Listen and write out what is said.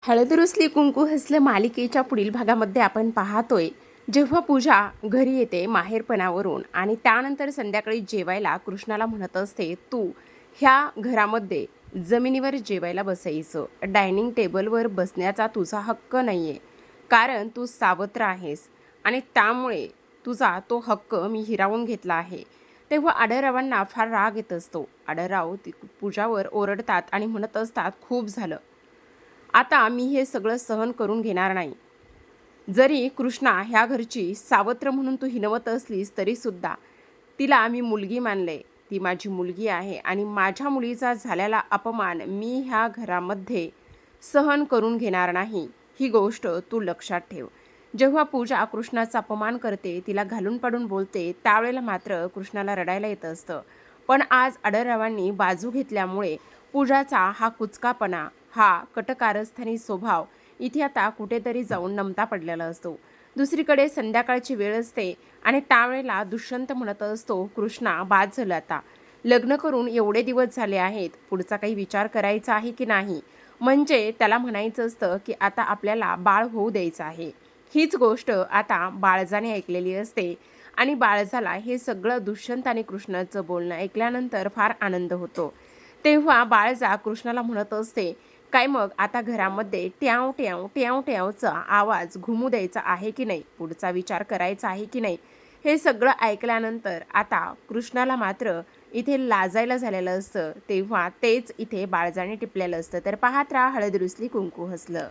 हळद रुसली कुंकू हसलं मालिकेच्या पुढील भागामध्ये आपण पाहतोय जेव्हा पूजा घरी येते माहेरपणावरून आणि त्यानंतर संध्याकाळी जेवायला कृष्णाला म्हणत असते, तू ह्या घरामध्ये जमिनीवर जेवायला बसायचं, डायनिंग टेबलवर बसण्याचा तुझा हक्क नाही आहे, कारण तू सावत्र आहेस आणि त्यामुळे तुझा तो हक्क मी हिरावून घेतला आहे. तेव्हा आढळरावांना फार राग येत असतो. आढळराव पूजावर ओरडतात आणि म्हणत असतात, खूप झालं, आता मी हे सगळं सहन करून घेणार नाही. जरी कृष्णा ह्या घरची सावत्र म्हणून तू हिणवत असलीस तरीसुद्धा तिला मी मुलगी मानले. ती माझी मुलगी आहे आणि माझ्या मुलीचा झालेला अपमान मी ह्या घरामध्ये सहन करून घेणार नाही. ही गोष्ट तू लक्षात ठेव. जेव्हा पूजा कृष्णाचा अपमान करते, तिला घालून पाडून बोलते, त्यावेळेला मात्र कृष्णाला रडायला येत असतं. पण आज आढळरावांनी बाजू घेतल्यामुळे पूजाचा हा कुचकापणा, हा कटकारस्थानी स्वभाव इथे आता कुठेतरी जाऊन नमता पडलेला असतो. दुसरीकडे संध्याकाळची वेळ असते आणि त्यावेळेला दुष्यंत म्हणत असतो, कृष्णा बाद झालं आता. लग्न करून एवढे दिवस झाले आहेत, पुढचा काही विचार करायचा आहे की नाही? म्हणजे त्याला म्हणायचं असतं की आता आपल्याला बाळ होऊ द्यायचं आहे. हीच गोष्ट आता बाळजाने ऐकलेली असते आणि बाळजाला हे सगळं दुष्यंत आणि कृष्णाचं बोलणं ऐकल्यानंतर फार आनंद होतो. तेव्हा बाळजा कृष्णाला म्हणत असते, काय मग आता घरामध्ये ट्याव ट्याव ट्याव ट्यावचा आवाज घुमू द्यायचा आहे की नाही? पुढचा विचार करायचा आहे की नाही? हे सगळं ऐकल्यानंतर आता कृष्णाला मात्र इथे लाजायला झालेलं असतं. तेव्हा तेच इथे बाळजाने टिपलेलं असतं. तर पाहत राहा हळद रुसली कुंकू हसलं.